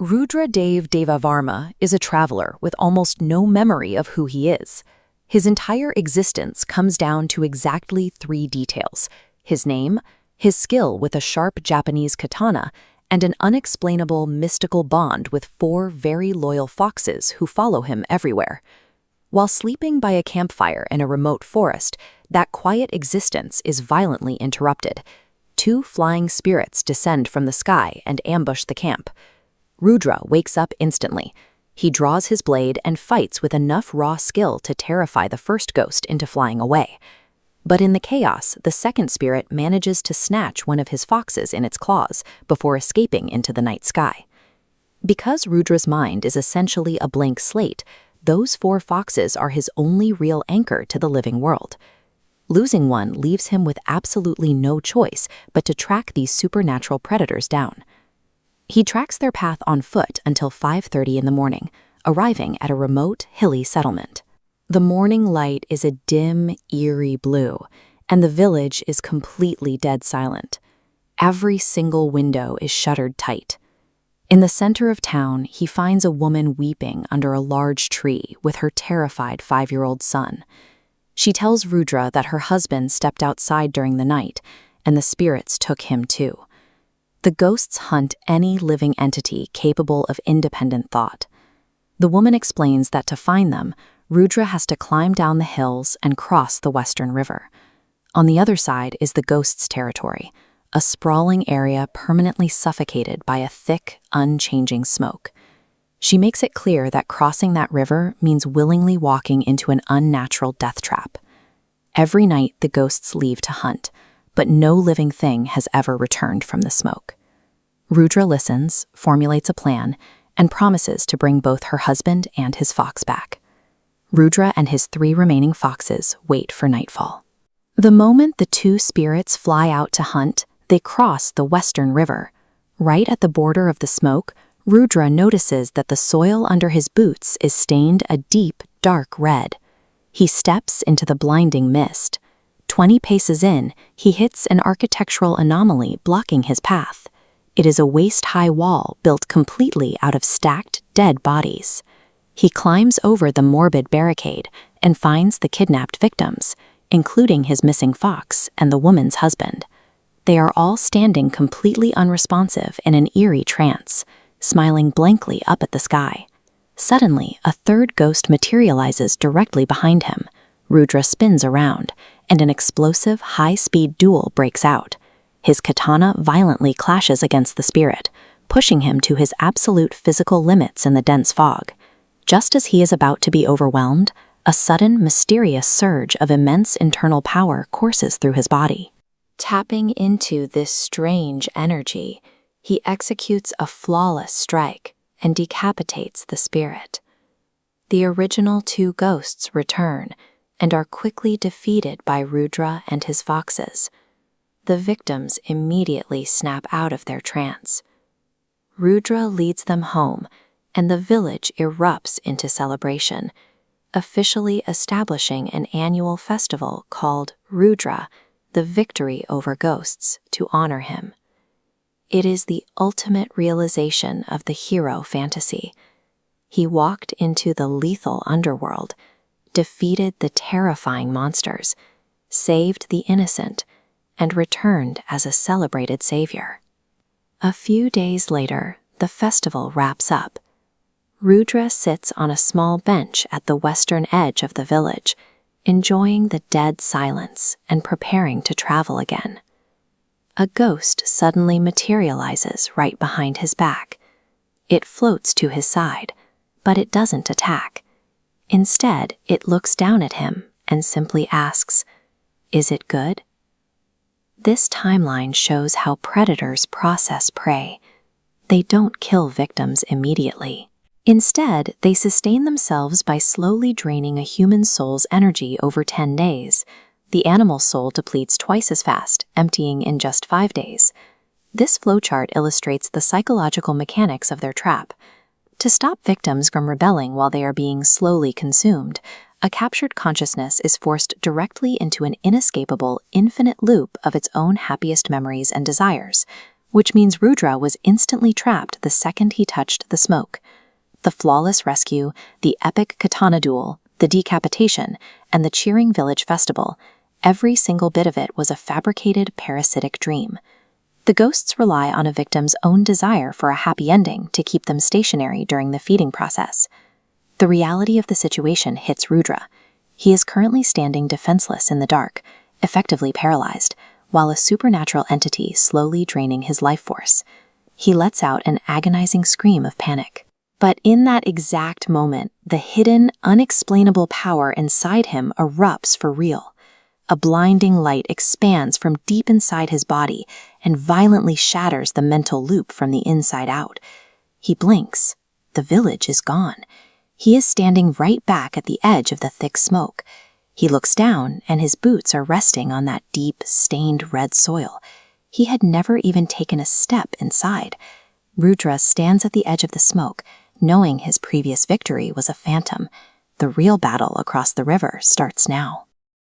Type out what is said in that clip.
Rudradev Devavarma is a traveler with almost no memory of who he is. His entire existence comes down to exactly three details: his name, his skill with a sharp Japanese katana, and an unexplainable mystical bond with four very loyal foxes who follow him everywhere. While sleeping by a campfire in a remote forest, that quiet existence is violently interrupted. Two flying spirits descend from the sky and ambush the camp. Rudra wakes up instantly. He draws his blade and fights with enough raw skill to terrify the first ghost into flying away. But in the chaos, the second spirit manages to snatch one of his foxes in its claws before escaping into the night sky. Because Rudra's mind is essentially a blank slate, those four foxes are his only real anchor to the living world. Losing one leaves him with absolutely no choice but to track these supernatural predators down. He tracks their path on foot until 5:30 in the morning, arriving at a remote, hilly settlement. The morning light is a dim, eerie blue, and the village is completely dead silent. Every single window is shuttered tight. In the center of town, he finds a woman weeping under a large tree with her terrified 5-year-old son. She tells Rudra that her husband stepped outside during the night, and the spirits took him too. The ghosts hunt any living entity capable of independent thought. The woman explains that to find them, Rudra has to climb down the hills and cross the Western River. On the other side is the ghosts' territory, a sprawling area permanently suffocated by a thick, unchanging smoke. She makes it clear that crossing that river means willingly walking into an unnatural death trap. Every night the ghosts leave to hunt, but no living thing has ever returned from the smoke. Rudra listens, formulates a plan, and promises to bring both her husband and his fox back. Rudra and his 3 remaining foxes wait for nightfall. The moment the 2 spirits fly out to hunt, they cross the Western River. Right at the border of the smoke, Rudra notices that the soil under his boots is stained a deep, dark red. He steps into the blinding mist. 20 paces in, he hits an architectural anomaly blocking his path. It is a waist-high wall built completely out of stacked, dead bodies. He climbs over the morbid barricade and finds the kidnapped victims, including his missing fox and the woman's husband. They are all standing completely unresponsive in an eerie trance, smiling blankly up at the sky. Suddenly, a third ghost materializes directly behind him. Rudra spins around, and an explosive, high-speed duel breaks out. His katana violently clashes against the spirit, pushing him to his absolute physical limits in the dense fog. Just as he is about to be overwhelmed, a sudden, mysterious surge of immense internal power courses through his body. Tapping into this strange energy, he executes a flawless strike and decapitates the spirit. The original 2 ghosts return and are quickly defeated by Rudra and his foxes. The victims immediately snap out of their trance. Rudra leads them home, and the village erupts into celebration, officially establishing an annual festival called Rudra, the victory over ghosts, to honor him. It is the ultimate realization of the hero fantasy. He walked into the lethal underworld, defeated the terrifying monsters, saved the innocent, and returned as a celebrated savior. A few days later, the festival wraps up. Rudra sits on a small bench at the western edge of the village, enjoying the dead silence and preparing to travel again. A ghost suddenly materializes right behind his back. It floats to his side, but it doesn't attack. Instead, it looks down at him and simply asks, "Is it good?" This timeline shows how predators process prey. They don't kill victims immediately. Instead, they sustain themselves by slowly draining a human soul's energy over 10 days. The animal soul depletes twice as fast, emptying in just 5 days. This flowchart illustrates the psychological mechanics of their trap. To stop victims from rebelling while they are being slowly consumed, a captured consciousness is forced directly into an inescapable, infinite loop of its own happiest memories and desires. which means Rudra was instantly trapped the second he touched the smoke. The flawless rescue, the epic katana duel, the decapitation, and the cheering village festival, every single bit of it was a fabricated parasitic dream. The ghosts rely on a victim's own desire for a happy ending to keep them stationary during the feeding process. The reality of the situation hits Rudra. He is currently standing defenseless in the dark, effectively paralyzed, while a supernatural entity slowly draining his life force. He lets out an agonizing scream of panic. But in that exact moment, the hidden, unexplainable power inside him erupts for real. A blinding light expands from deep inside his body and violently shatters the mental loop from the inside out. He blinks. The village is gone. He is standing right back at the edge of the thick smoke. He looks down, and his boots are resting on that deep, stained red soil. He had never even taken a step inside. Rudra stands at the edge of the smoke, knowing his previous victory was a phantom. The real battle across the river starts now.